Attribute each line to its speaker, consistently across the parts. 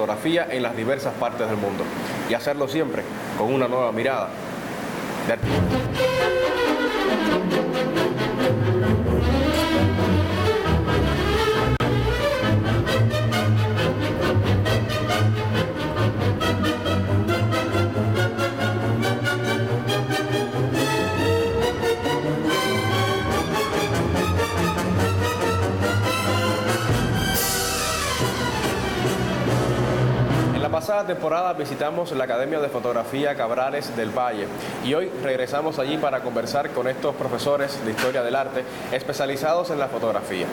Speaker 1: fotografía en las diversas partes del mundo y hacerlo siempre con una nueva mirada de artista. Pasada temporada visitamos la Academia de Fotografía Cabrales del Valle y hoy regresamos allí para conversar con estos profesores de Historia del Arte especializados en la fotografía.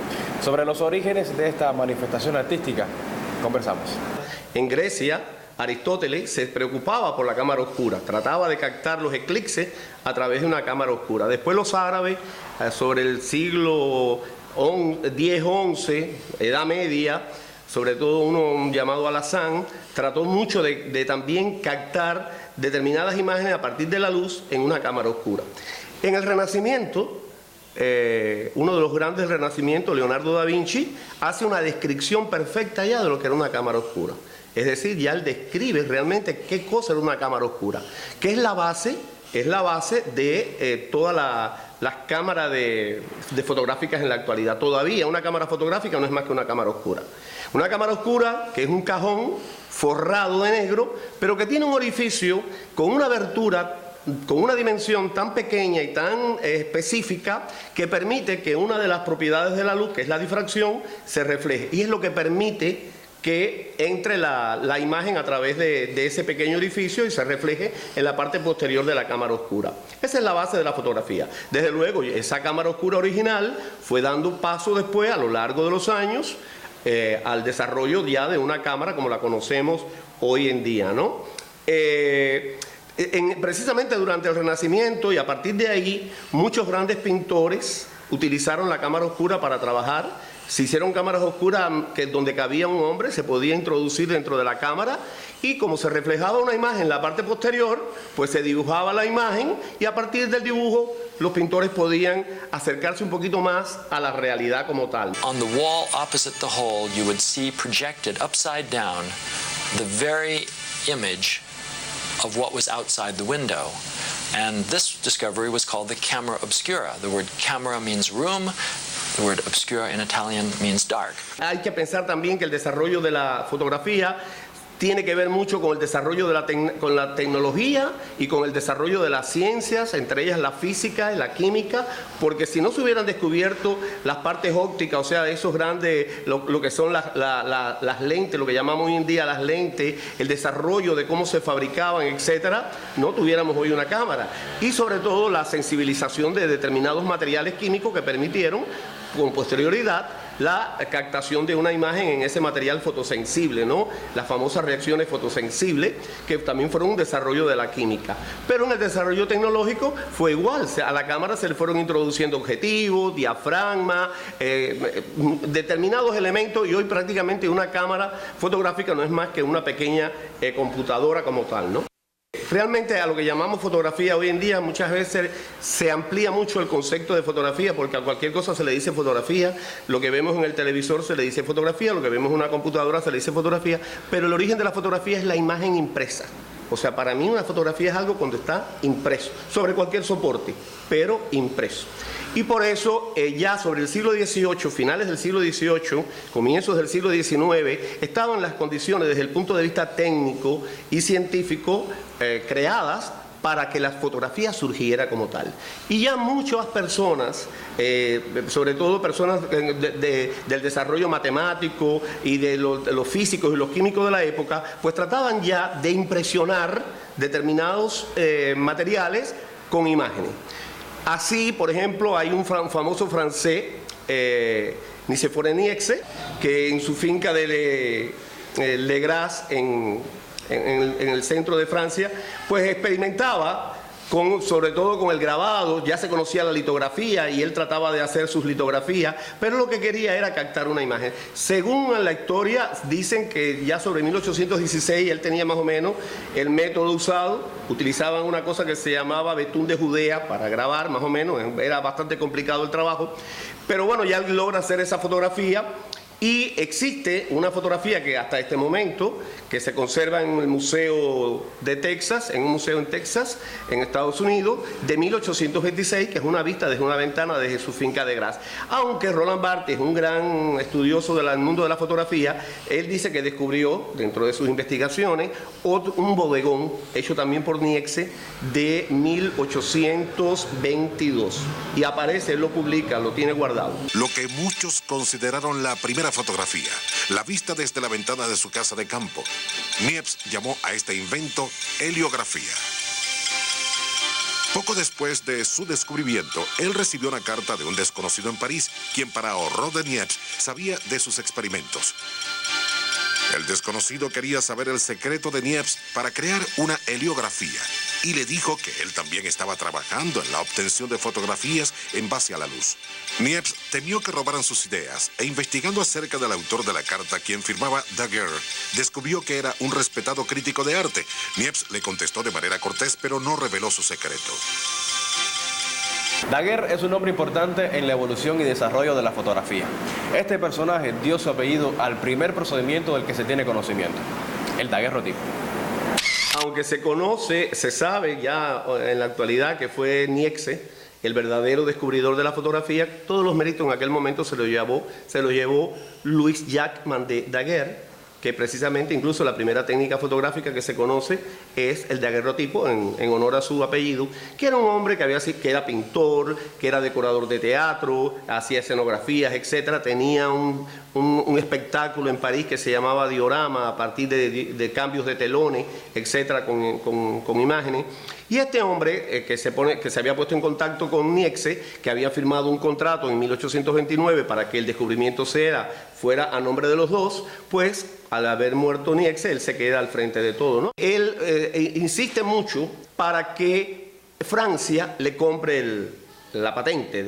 Speaker 1: Sobre los orígenes de esta manifestación artística, conversamos.
Speaker 2: En Grecia, Aristóteles se preocupaba por la cámara oscura, trataba de captar los eclipses a través de una cámara oscura. Después los árabes, sobre el siglo X-XI, Edad Media, sobre todo uno llamado Alazán, trató mucho de también captar determinadas imágenes a partir de la luz en una cámara oscura. En el Renacimiento, uno de los grandes del Renacimiento, Leonardo da Vinci, hace una descripción perfecta ya de lo que era una cámara oscura. Es decir, ya él describe realmente qué cosa era una cámara oscura, que es la base de todas las cámaras de fotográficas en la actualidad. Todavía una cámara fotográfica no es más que una cámara oscura. Una cámara oscura que es un cajón forrado de negro, pero que tiene un orificio con una abertura, con una dimensión tan pequeña y tan específica que permite que una de las propiedades de la luz, que es la difracción, se refleje. Y es lo que permite que entre la imagen a través de ese pequeño orificio y se refleje en la parte posterior de la cámara oscura. Esa es la base de la fotografía. Desde luego, esa cámara oscura original fue dando paso después, a lo largo de los años, al desarrollo ya de una cámara como la conocemos hoy en día, ¿no? Precisamente durante el Renacimiento y a partir de ahí, muchos grandes pintores utilizaron la cámara oscura para trabajar. Se hicieron cámaras oscuras donde cabía un hombre, se podía introducir dentro de la cámara y como se reflejaba una imagen en la parte posterior, pues se dibujaba la imagen y a partir del dibujo los pintores podían acercarse un poquito más a la realidad como tal.
Speaker 3: On the wall opposite the hole, you would see projected upside down the very image of what was outside the window. And this discovery was called the camera obscura. The word camera means room. The word obscura in Italian means dark.
Speaker 2: Hay que pensar también que el desarrollo de la fotografía tiene que ver mucho con el desarrollo de con la tecnología y con el desarrollo de las ciencias, entre ellas la física y la química, porque si no se hubieran descubierto las partes ópticas, o sea, esos grandes, lo que son las lentes, lo que llamamos hoy en día las lentes, el desarrollo de cómo se fabricaban, etcétera, no tuviéramos hoy una cámara. Y sobre todo la sensibilización de determinados materiales químicos que permitieron, con posterioridad, la captación de una imagen en ese material fotosensible, ¿no? Las famosas reacciones fotosensibles, que también fueron un desarrollo de la química. Pero en el desarrollo tecnológico fue igual, a la cámara se le fueron introduciendo objetivos, diafragma, determinados elementos, y hoy prácticamente una cámara fotográfica no es más que una pequeña computadora como tal, ¿no? Realmente a lo que llamamos fotografía hoy en día muchas veces se amplía mucho el concepto de fotografía porque a cualquier cosa se le dice fotografía, lo que vemos en el televisor se le dice fotografía, lo que vemos en una computadora se le dice fotografía, pero el origen de la fotografía es la imagen impresa. O sea, para mí una fotografía es algo cuando está impreso, sobre cualquier soporte, pero impreso. Y por eso ya sobre el siglo XVIII, finales del siglo XVIII, comienzos del siglo XIX, estaban las condiciones desde el punto de vista técnico y científico creadas para que la fotografía surgiera como tal. Y ya muchas personas, sobre todo personas del desarrollo matemático y de los físicos y los químicos de la época, pues trataban ya de impresionar determinados materiales con imágenes. Así, por ejemplo, hay un famoso francés, Nicéphore Niépce, que en su finca de Le Gras, en el centro de Francia, pues experimentaba sobre todo con el grabado. Ya se conocía la litografía y él trataba de hacer sus litografías, pero lo que quería era captar una imagen. Según la historia, dicen que ya sobre 1816 él tenía más o menos el método usado. Utilizaban una cosa que se llamaba betún de Judea para grabar, más o menos, era bastante complicado el trabajo, pero bueno, ya logra hacer esa fotografía Y existe una fotografía que hasta este momento, que se conserva en el Museo de Texas, en un museo en Texas, en Estados Unidos, de 1826, que es una vista desde una ventana desde su finca de Graz. Aunque Roland Barthes es un gran estudioso del mundo de la fotografía, él dice que descubrió, dentro de sus investigaciones, un bodegón, hecho también por Niecks, de 1822. Y aparece, él lo publica, lo tiene guardado.
Speaker 4: Lo que muchos consideraron la primera fotografía, la vista desde la ventana de su casa de campo. Niepce llamó a este invento heliografía. Poco después de su descubrimiento, él recibió una carta de un desconocido en París, quien para horror de Niepce sabía de sus experimentos. El desconocido quería saber el secreto de Niepce para crear una heliografía y le dijo que él también estaba trabajando en la obtención de fotografías en base a la luz. Niepce temió que robaran sus ideas e investigando acerca del autor de la carta, quien firmaba Daguerre, descubrió que era un respetado crítico de arte. Niepce le contestó de manera cortés, pero no reveló su secreto.
Speaker 1: Daguerre es un hombre importante en la evolución y desarrollo de la fotografía. Este personaje dio su apellido al primer procedimiento del que se tiene conocimiento, el daguerrotipo.
Speaker 2: Aunque se conoce, se sabe ya en la actualidad que fue Niecks el verdadero descubridor de la fotografía, todos los méritos en aquel momento se lo llevó Louis-Jacques de Daguerre, que precisamente incluso la primera técnica fotográfica que se conoce es el daguerrotipo, en honor a su apellido, que era un hombre que era pintor, que era decorador de teatro, hacía escenografías, etc. Tenía un espectáculo en París que se llamaba diorama, a partir de cambios de telones, etc., con imágenes. Y este hombre que se había puesto en contacto con Niecks, que había firmado un contrato en 1829 para que el descubrimiento fuera a nombre de los dos, pues al haber muerto Niecks, él se queda al frente de todo, ¿no? Él insiste mucho para que Francia le compre la patente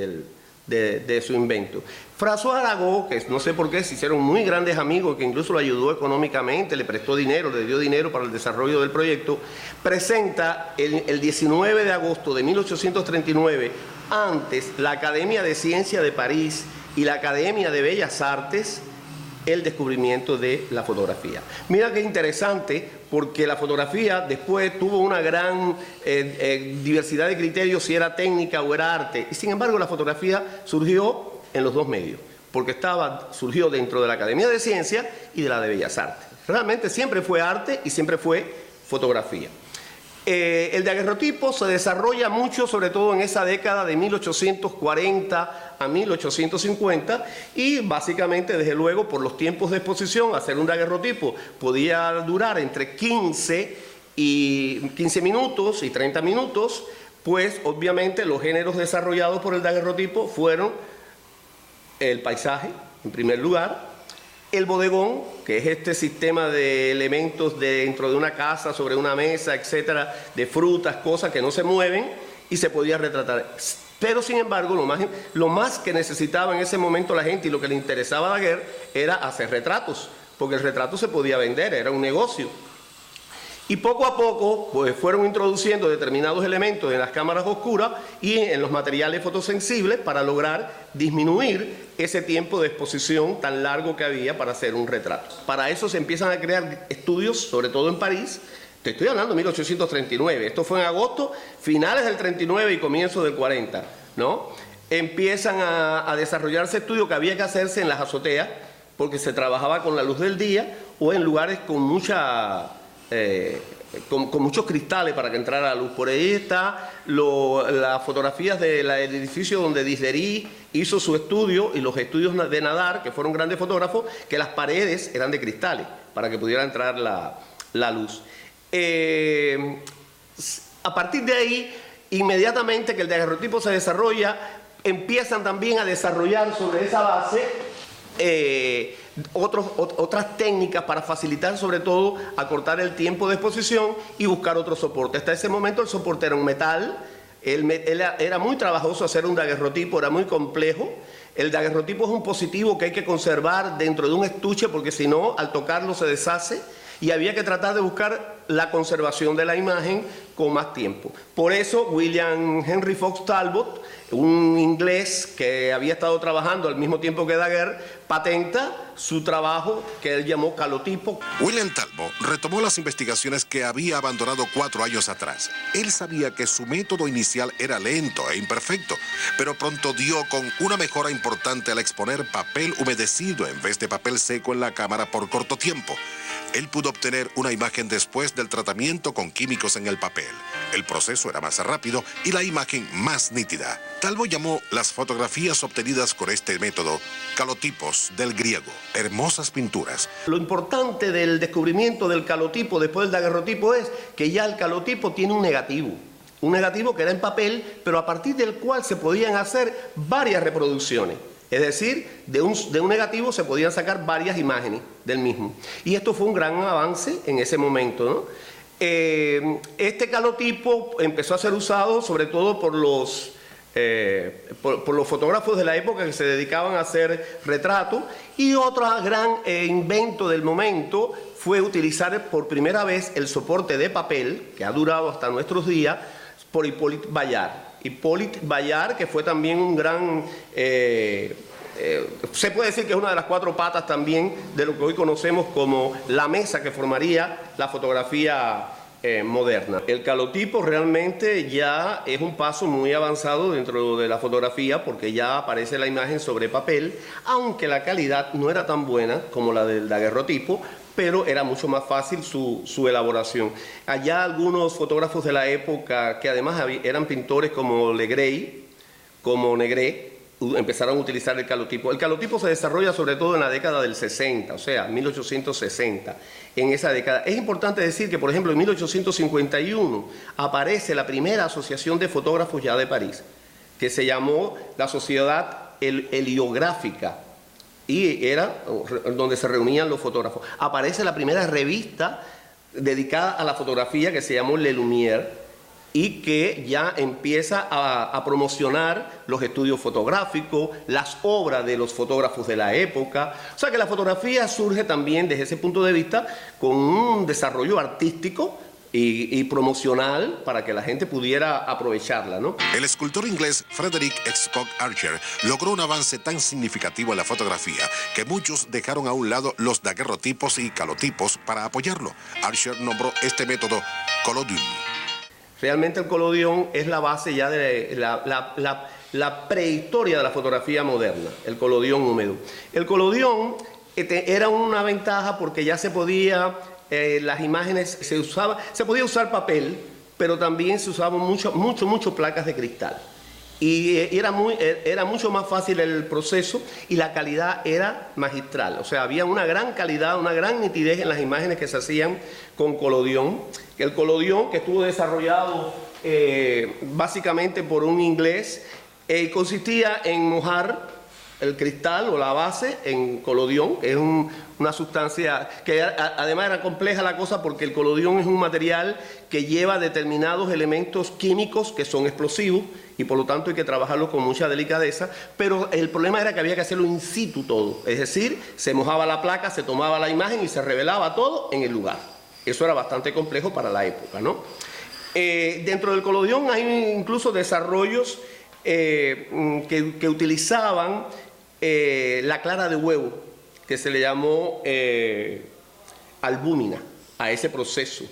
Speaker 2: de su invento. François Arago, que no sé por qué se hicieron muy grandes amigos, que incluso lo ayudó económicamente, le prestó dinero, le dio dinero para el desarrollo del proyecto, presenta el 19 de agosto de 1839, antes la Academia de Ciencias de París y la Academia de Bellas Artes, el descubrimiento de la fotografía. Mira qué interesante, porque la fotografía después tuvo una gran diversidad de criterios, si era técnica o era arte, y sin embargo la fotografía surgió en los dos medios, porque surgió dentro de la Academia de Ciencias y de la de Bellas Artes. Realmente siempre fue arte y siempre fue fotografía. El daguerrotipo se desarrolla mucho, sobre todo en esa década de 1840 a 1850, y básicamente, desde luego, por los tiempos de exposición, hacer un daguerrotipo podía durar entre 15 minutos y 30 minutos, pues obviamente los géneros desarrollados por el daguerrotipo fueron el paisaje, en primer lugar, el bodegón, que es este sistema de elementos dentro de una casa, sobre una mesa, etcétera, de frutas, cosas que no se mueven y se podía retratar. Pero sin embargo, lo más que necesitaba en ese momento la gente y lo que le interesaba a Daguerre era hacer retratos, porque el retrato se podía vender, era un negocio. Y poco a poco pues, fueron introduciendo determinados elementos en las cámaras oscuras y en los materiales fotosensibles para lograr disminuir ese tiempo de exposición tan largo que había para hacer un retrato. Para eso se empiezan a crear estudios, sobre todo en París. Te estoy hablando de 1839, esto fue en agosto, finales del 39 y comienzo del 40, ¿no? Empiezan a desarrollarse estudios que había que hacerse en las azoteas, porque se trabajaba con la luz del día o en lugares con muchos cristales para que entrara la luz. Por ahí está las fotografías del edificio donde Diderot hizo su estudio y los estudios de Nadar, que fueron grandes fotógrafos, que las paredes eran de cristales para que pudiera entrar la luz. A partir de ahí, inmediatamente que el daguerrotipo se desarrolla, empiezan también a desarrollar sobre esa base otras técnicas para facilitar, sobre todo, acortar el tiempo de exposición y buscar otro soporte. Hasta ese momento el soporte era un metal, era muy trabajoso hacer un daguerrotipo, era muy complejo. El daguerrotipo es un positivo que hay que conservar dentro de un estuche porque si no, al tocarlo se deshace, y había que tratar de buscar la conservación de la imagen con más tiempo. Por eso William Henry Fox Talbot, un inglés que había estado trabajando al mismo tiempo que Daguerre, patenta su trabajo que él llamó calotipo.
Speaker 4: William Talbot retomó las investigaciones que había abandonado 4 años atrás. Él sabía que su método inicial era lento e imperfecto, pero pronto dio con una mejora importante al exponer papel humedecido en vez de papel seco en la cámara por corto tiempo. Él pudo obtener una imagen después del tratamiento con químicos en el papel. El proceso era más rápido y la imagen más nítida. Talbot llamó las fotografías obtenidas con este método calotipos, del griego, hermosas pinturas.
Speaker 2: Lo importante del descubrimiento del calotipo después del daguerrotipo es que ya el calotipo tiene un negativo que era en papel, pero a partir del cual se podían hacer varias reproducciones. Es decir, de un negativo se podían sacar varias imágenes del mismo. Y esto fue un gran avance en ese momento, ¿no? Este calotipo empezó a ser usado sobre todo por los fotógrafos de la época que se dedicaban a hacer retratos, y otro gran invento del momento fue utilizar por primera vez el soporte de papel, que ha durado hasta nuestros días, por Hippolyte Bayard. Hippolyte Bayard, que fue también un gran... se puede decir que es una de las 4 patas también de lo que hoy conocemos como la mesa que formaría la fotografía moderna. El calotipo realmente ya es un paso muy avanzado dentro de la fotografía, porque ya aparece la imagen sobre papel, aunque la calidad no era tan buena como la del daguerrotipo, pero era mucho más fácil su elaboración. Allá algunos fotógrafos de la época, que además eran pintores como Legray, como Negret, empezaron a utilizar el calotipo. El calotipo se desarrolla sobre todo en la década del 60, o sea, 1860, en esa década. Es importante decir que, por ejemplo, en 1851 aparece la primera asociación de fotógrafos ya de París, que se llamó la Sociedad Heliográfica, y era donde se reunían los fotógrafos. Aparece la primera revista dedicada a la fotografía que se llamó Le Lumière, y que ya empieza a promocionar los estudios fotográficos, las obras de los fotógrafos de la época. O sea que la fotografía surge también desde ese punto de vista con un desarrollo artístico y promocional para que la gente pudiera aprovecharla, ¿no?
Speaker 4: El escultor inglés Frederick Scott Archer logró un avance tan significativo en la fotografía que muchos dejaron a un lado los daguerrotipos y calotipos para apoyarlo. Archer nombró este método collodion.
Speaker 2: Realmente el collodion es la base ya de la prehistoria de la fotografía moderna, el collodion húmedo. El collodion era una ventaja porque ya se podía, las imágenes se podía usar papel, pero también se usaban mucho placas de cristal. Y era mucho más fácil el proceso y la calidad era magistral. O sea, había una gran calidad, una gran nitidez en las imágenes que se hacían con collodion. El collodion, que estuvo desarrollado básicamente por un inglés, consistía en mojar el cristal o la base en collodion, que es una sustancia que además era compleja la cosa porque el collodion es un material que lleva determinados elementos químicos que son explosivos y por lo tanto hay que trabajarlo con mucha delicadeza, pero el problema era que había que hacerlo in situ todo, es decir, se mojaba la placa, se tomaba la imagen y se revelaba todo en el lugar. Eso era bastante complejo para la época, ¿no? Dentro del collodion hay incluso desarrollos que utilizaban la clara de huevo, que se le llamó albúmina a ese proceso.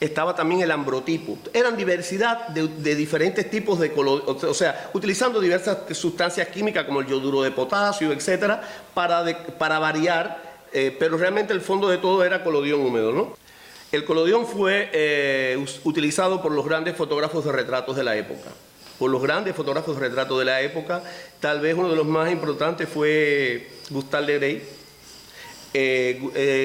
Speaker 2: Estaba también el ambrotipo. Eran diversidad de diferentes tipos de collodion, o sea, utilizando diversas sustancias químicas como el yoduro de potasio, etcétera, para variar, pero realmente el fondo de todo era collodion húmedo, ¿no? El collodion fue utilizado por los grandes fotógrafos de retratos de la época. Por los grandes fotógrafos de retrato de la época, tal vez uno de los más importantes fue Gustave Legray.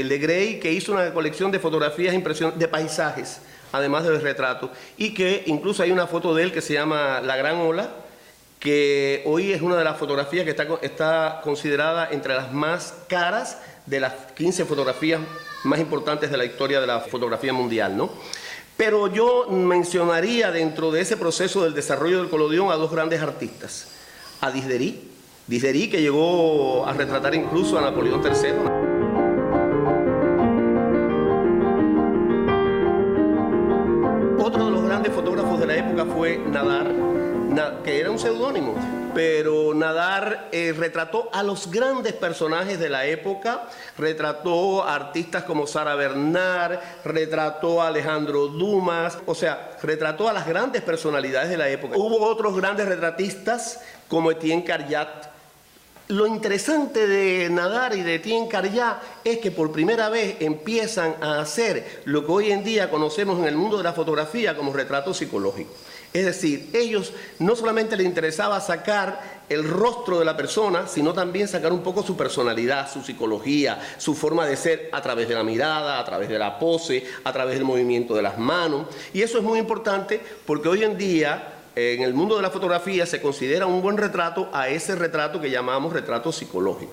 Speaker 2: Legray, que hizo una colección de fotografías de paisajes, además de retratos, y que incluso hay una foto de él que se llama La Gran Ola, que hoy es una de las fotografías que está considerada entre las más caras de las 15 fotografías más importantes de la historia de la fotografía mundial, ¿no? Pero yo mencionaría dentro de ese proceso del desarrollo del collodion a 2 grandes artistas. A Diderot, que llegó a retratar incluso a Napoleón III. grandes fotógrafos de la época fue Nadar, que era un seudónimo, pero Nadar retrató a los grandes personajes de la época, retrató a artistas como Sara Bernard, retrató a Alejandro Dumas, o sea, retrató a las grandes personalidades de la época. Hubo otros grandes retratistas como Etienne Carriat. Lo interesante de Nadar y de Etienne Carriat es que por primera vez empiezan a hacer lo que hoy en día conocemos en el mundo de la fotografía como retrato psicológico. Es decir, ellos no solamente les interesaba sacar el rostro de la persona, sino también sacar un poco su personalidad, su psicología, su forma de ser a través de la mirada, a través de la pose, a través del movimiento de las manos. Y eso es muy importante porque hoy en día en el mundo de la fotografía se considera un buen retrato a ese retrato que llamamos retrato psicológico.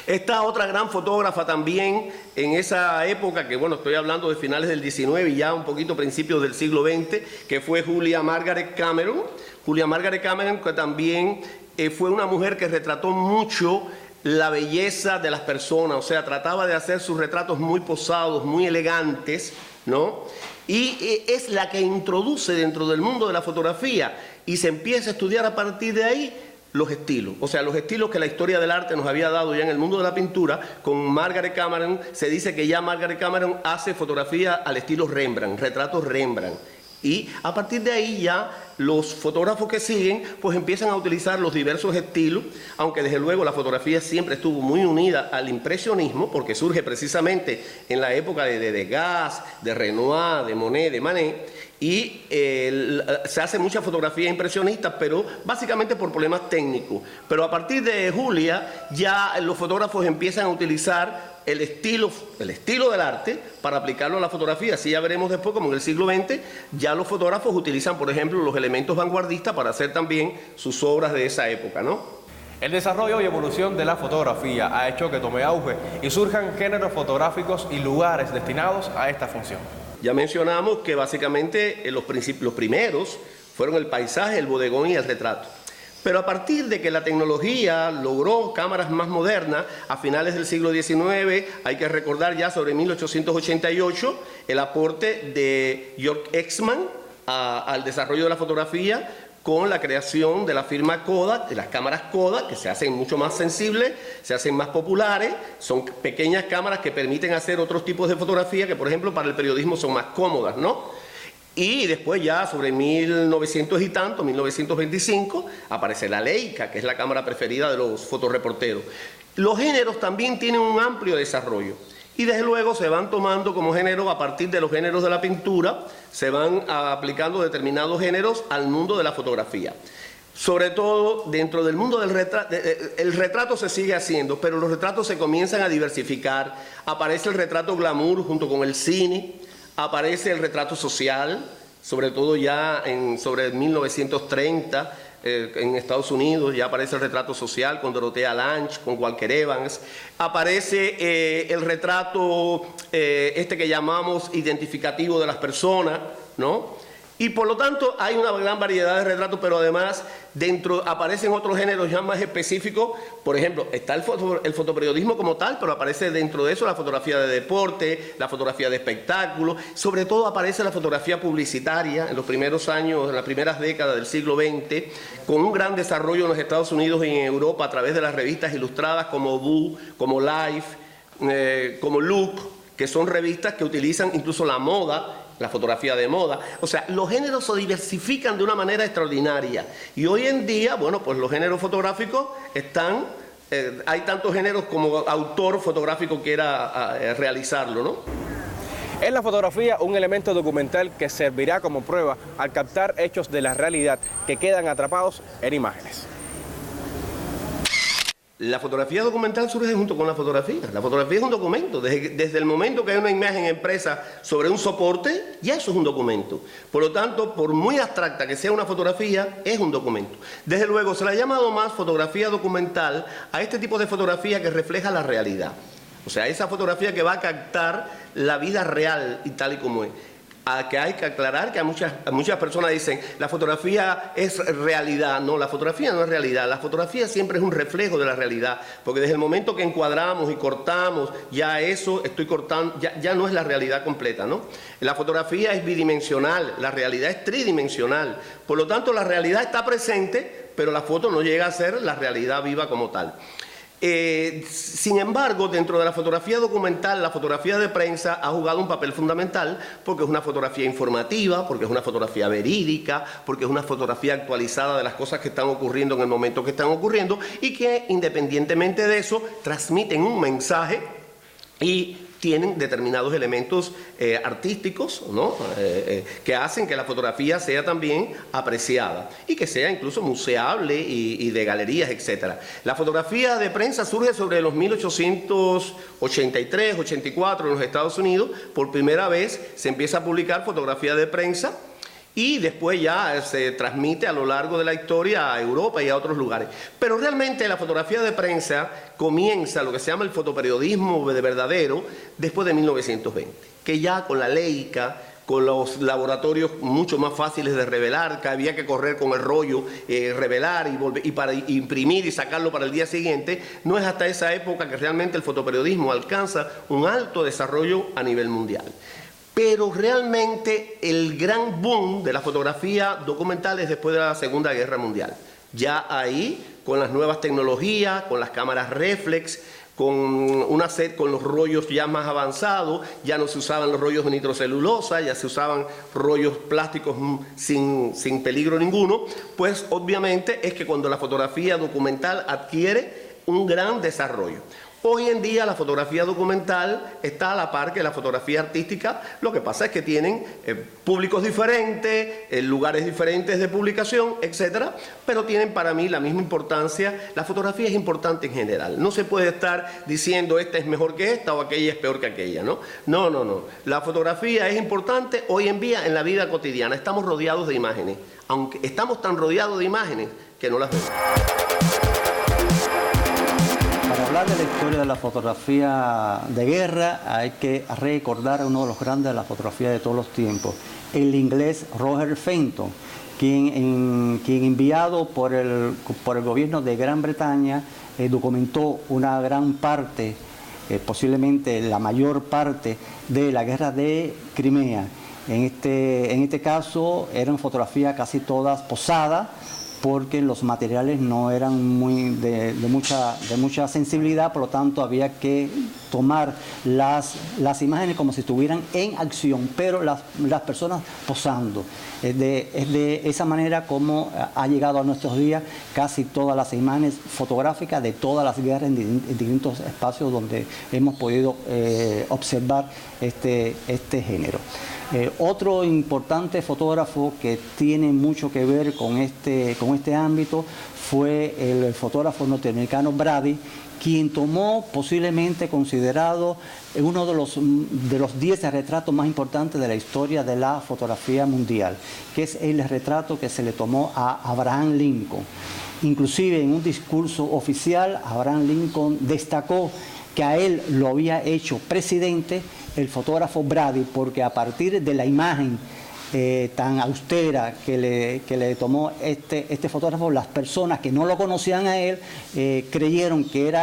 Speaker 2: Esta otra gran fotógrafa también en esa época, que bueno, estoy hablando de finales del 19 y ya un poquito principios del siglo XX, que fue Julia Margaret Cameron. Julia Margaret Cameron, que también fue una mujer que retrató mucho la belleza de las personas, o sea, trataba de hacer sus retratos muy posados, muy elegantes, ¿no? Y es la que introduce dentro del mundo de la fotografía y se empieza a estudiar a partir de ahí los estilos, o sea, los estilos que la historia del arte nos había dado ya en el mundo de la pintura. Con Margaret Cameron se dice que ya Margaret Cameron hace fotografía al estilo Rembrandt, retratos Rembrandt. Y a partir de ahí ya los fotógrafos que siguen pues empiezan a utilizar los diversos estilos, aunque desde luego la fotografía siempre estuvo muy unida al impresionismo, porque surge precisamente en la época de Degas, de Renoir, de Monet, de Manet, y se hace mucha fotografía impresionista, pero básicamente por problemas técnicos. Pero a partir de Julia ya los fotógrafos empiezan a utilizar el estilo del arte para aplicarlo a la fotografía. Así ya veremos después como en el siglo XX ya los fotógrafos utilizan, por ejemplo, los elementos vanguardistas para hacer también sus obras de esa época, ¿no?
Speaker 1: El desarrollo y evolución de la fotografía ha hecho que tome auge y surjan géneros fotográficos y lugares destinados a esta función.
Speaker 2: Ya mencionamos que básicamente los primeros fueron el paisaje, el bodegón y el retrato. Pero a partir de que la tecnología logró cámaras más modernas, a finales del siglo XIX, hay que recordar ya sobre 1888, el aporte de Georg Exman al desarrollo de la fotografía con la creación de la firma Kodak, de las cámaras Kodak, que se hacen mucho más sensibles, se hacen más populares, son pequeñas cámaras que permiten hacer otros tipos de fotografía que, por ejemplo, para el periodismo son más cómodas, ¿no? Y después ya sobre 1900 y tanto, 1925, aparece la Leica, que es la cámara preferida de los fotoreporteros. Los géneros también tienen un amplio desarrollo y desde luego se van tomando como género a partir de los géneros de la pintura, se van aplicando determinados géneros al mundo de la fotografía. Sobre todo dentro del mundo del retrato, el retrato se sigue haciendo, pero los retratos se comienzan a diversificar. Aparece el retrato glamour junto con el cine, aparece el retrato social, sobre todo ya sobre 1930, en Estados Unidos ya aparece el retrato social con Dorothea Lange, con Walker Evans. Aparece el retrato que llamamos identificativo de las personas, ¿no? Y por lo tanto hay una gran variedad de retratos, pero además dentro aparecen otros géneros ya más específicos. Por ejemplo, está el fotoperiodismo como tal, pero aparece dentro de eso la fotografía de deporte, la fotografía de espectáculo. Sobre todo aparece la fotografía publicitaria en los primeros años, en las primeras décadas del siglo XX, con un gran desarrollo en los Estados Unidos y en Europa a través de las revistas ilustradas como Boo, como Life, como Look, que son revistas que utilizan incluso la moda, la fotografía de moda. O sea, los géneros se diversifican de una manera extraordinaria. Y hoy en día, bueno, pues los géneros fotográficos están, hay tantos géneros como autor fotográfico quiera realizarlo, ¿no?
Speaker 1: Es la fotografía un elemento documental que servirá como prueba al captar hechos de la realidad que quedan atrapados en imágenes.
Speaker 2: La fotografía documental surge junto con la fotografía. La fotografía es un documento. Desde el momento que hay una imagen impresa sobre un soporte, ya eso es un documento. Por lo tanto, por muy abstracta que sea una fotografía, es un documento. Desde luego, se le ha llamado más fotografía documental a este tipo de fotografía que refleja la realidad. O sea, esa fotografía que va a captar la vida real y tal y como es. a que hay que aclarar que muchas personas dicen la fotografía es realidad. No, la fotografía no es realidad. La fotografía siempre es un reflejo de la realidad, porque desde el momento que encuadramos y cortamos, ya eso estoy cortando, ya no es la realidad completa, ¿no? La fotografía es bidimensional, la realidad es tridimensional. Por lo tanto, la realidad está presente, pero la foto no llega a ser la realidad viva como tal. Sin embargo, dentro de la fotografía documental, la fotografía de prensa ha jugado un papel fundamental porque es una fotografía informativa, porque es una fotografía verídica, porque es una fotografía actualizada de las cosas que están ocurriendo en el momento que están ocurriendo y que, independientemente de eso, transmiten un mensaje y tienen determinados elementos artísticos, ¿no? Que hacen que la fotografía sea también apreciada y que sea incluso museable y de galerías, etc. La fotografía de prensa surge sobre los 1883, 84 en los Estados Unidos. Por primera vez se empieza a publicar fotografía de prensa y después ya se transmite a lo largo de la historia a Europa y a otros lugares. Pero realmente la fotografía de prensa comienza lo que se llama el fotoperiodismo de verdadero después de 1920, que ya con la Leica, con los laboratorios mucho más fáciles de revelar, que había que correr con el rollo, revelar y para imprimir y sacarlo para el día siguiente, no es hasta esa época que realmente el fotoperiodismo alcanza un alto desarrollo a nivel mundial. Pero realmente el gran boom de la fotografía documental es después de la Segunda Guerra Mundial. Ya ahí, con las nuevas tecnologías, con las cámaras reflex, con los rollos ya más avanzados, ya no se usaban los rollos de nitrocelulosa, ya se usaban rollos plásticos sin peligro ninguno, pues obviamente es que cuando la fotografía documental adquiere un gran desarrollo. Hoy en día la fotografía documental está a la par que la fotografía artística, lo que pasa es que tienen públicos diferentes, lugares diferentes de publicación, etcétera, pero tienen para mí la misma importancia. La fotografía es importante en general, no se puede estar diciendo esta es mejor que esta o aquella es peor que aquella, ¿no? No. La fotografía es importante hoy en día en la vida cotidiana, estamos rodeados de imágenes, aunque estamos tan rodeados de imágenes que no las vemos.
Speaker 5: Para hablar de la historia de la fotografía de guerra hay que recordar a uno de los grandes de la fotografía de todos los tiempos, el inglés Roger Fenton, quien enviado por el gobierno de Gran Bretaña documentó una gran parte, posiblemente la mayor parte de la guerra de Crimea. En este caso eran fotografías casi todas posadas, porque los materiales no eran de mucha sensibilidad, por lo tanto había que tomar las imágenes como si estuvieran en acción, pero las personas posando. Es de esa manera como ha llegado a nuestros días casi todas las imágenes fotográficas de todas las guerras en distintos espacios donde hemos podido observar este género. Otro importante fotógrafo que tiene mucho que ver con este ámbito fue el fotógrafo norteamericano Brady, quien tomó posiblemente considerado uno de los 10 retratos más importantes de la historia de la fotografía mundial, que es el retrato que se le tomó a Abraham Lincoln. Inclusive en un discurso oficial, Abraham Lincoln destacó que a él lo había hecho presidente el fotógrafo Brady, porque a partir de la imagen tan austera que le tomó este fotógrafo, las personas que no lo conocían a él creyeron que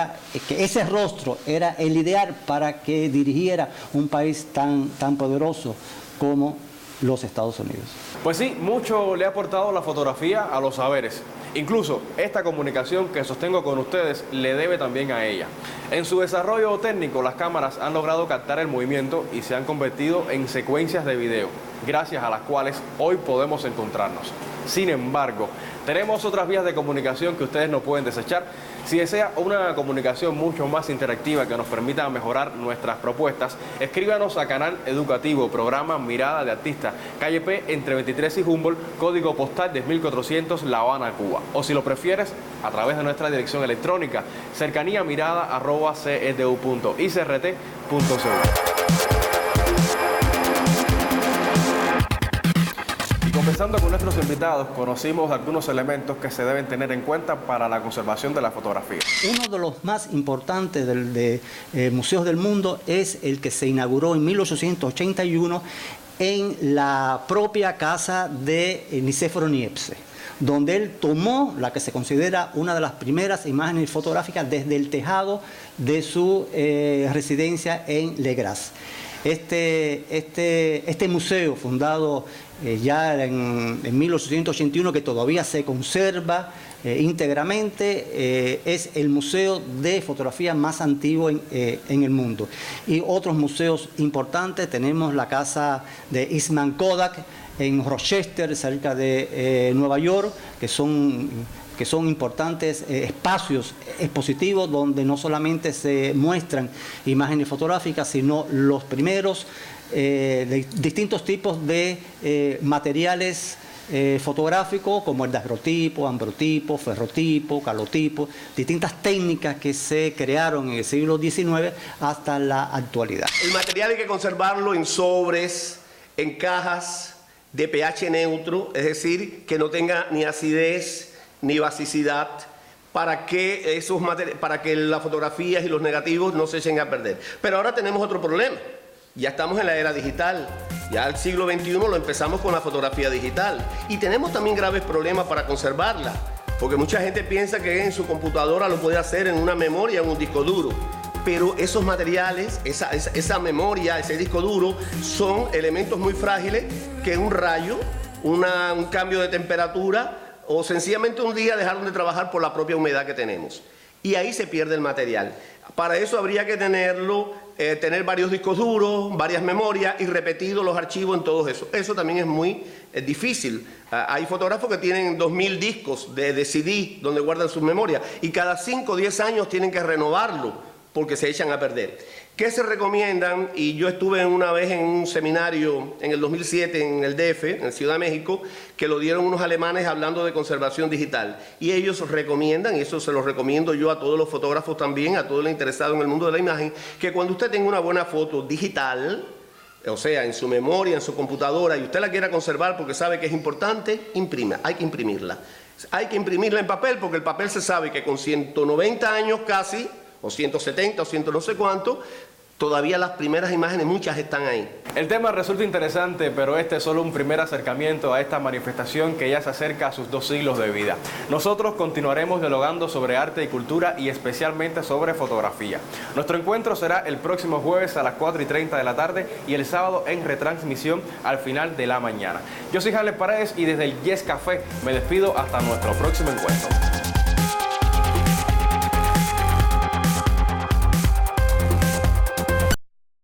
Speaker 5: ese rostro era el ideal para que dirigiera un país tan poderoso como los Estados Unidos.
Speaker 1: Pues sí, mucho le ha aportado la fotografía a los saberes. Incluso esta comunicación que sostengo con ustedes le debe también a ella. En su desarrollo técnico, las cámaras han logrado captar el movimiento y se han convertido en secuencias de video, gracias a las cuales hoy podemos encontrarnos. Sin embargo, tenemos otras vías de comunicación que ustedes no pueden desechar. Si desea una comunicación mucho más interactiva que nos permita mejorar nuestras propuestas, escríbanos a Canal Educativo, programa Mirada de Artista, calle P entre 23 y Humboldt, código postal 10400, La Habana, Cuba. O si lo prefieres, a través de nuestra dirección electrónica, cercaniamirada@cedu.icrt.co. Conversando con nuestros invitados, conocimos algunos elementos que se deben tener en cuenta para la conservación de la fotografía.
Speaker 5: Uno de los más importantes de museos del mundo es el que se inauguró en 1881 en la propia casa de Nicéforo Niepce, donde él tomó la que se considera una de las primeras imágenes fotográficas desde el tejado de su residencia en Le Gras. Este museo, fundado ya en 1881, que todavía se conserva íntegramente, es el museo de fotografía más antiguo en el mundo. Y otros museos importantes, tenemos la casa de Eastman Kodak en Rochester, cerca de Nueva York, que son importantes espacios expositivos donde no solamente se muestran imágenes fotográficas, sino los primeros de distintos tipos de materiales fotográficos, como el daguerrotipo, ambrotipo, ferrotipo, calotipo, distintas técnicas que se crearon en el siglo XIX hasta la actualidad.
Speaker 2: El material hay que conservarlo en sobres, en cajas de pH neutro, es decir, que no tenga ni acidez ni basicidad, para que las fotografías y los negativos no se echen a perder. Pero ahora tenemos otro problema. Ya estamos en la era digital. Ya el siglo XXI lo empezamos con la fotografía digital. Y tenemos también graves problemas para conservarla, porque mucha gente piensa que en su computadora lo puede hacer en una memoria, en un disco duro. Pero esos materiales, esa memoria, ese disco duro, son elementos muy frágiles que un rayo, un cambio de temperatura o sencillamente un día dejaron de trabajar por la propia humedad que tenemos. Y ahí se pierde el material. Para eso habría que tener varios discos duros, varias memorias y repetidos los archivos en todo eso. Eso también es muy difícil. Hay fotógrafos que tienen 2000 discos de CD donde guardan sus memorias y cada 5 o 10 años tienen que renovarlo porque se echan a perder. ¿Qué se recomiendan? Y yo estuve una vez en un seminario en el 2007 en el DF, en Ciudad de México, que lo dieron unos alemanes hablando de conservación digital. Y ellos recomiendan, y eso se lo recomiendo yo a todos los fotógrafos también, a todos los interesados en el mundo de la imagen, que cuando usted tenga una buena foto digital, o sea, en su memoria, en su computadora, y usted la quiera conservar porque sabe que es importante, imprima, hay que imprimirla. Hay que imprimirla en papel porque el papel se sabe que con 190 años casi, o 170 o 100 no sé cuánto, todavía las primeras imágenes, muchas están ahí.
Speaker 1: El tema resulta interesante, pero este es solo un primer acercamiento a esta manifestación que ya se acerca a sus 2 siglos de vida. Nosotros continuaremos dialogando sobre arte y cultura y especialmente sobre fotografía. Nuestro encuentro será el próximo jueves a las 4:30 de la tarde y el sábado en retransmisión al final de la mañana. Yo soy Hanley Paredes y desde el Yes Café me despido hasta nuestro próximo encuentro.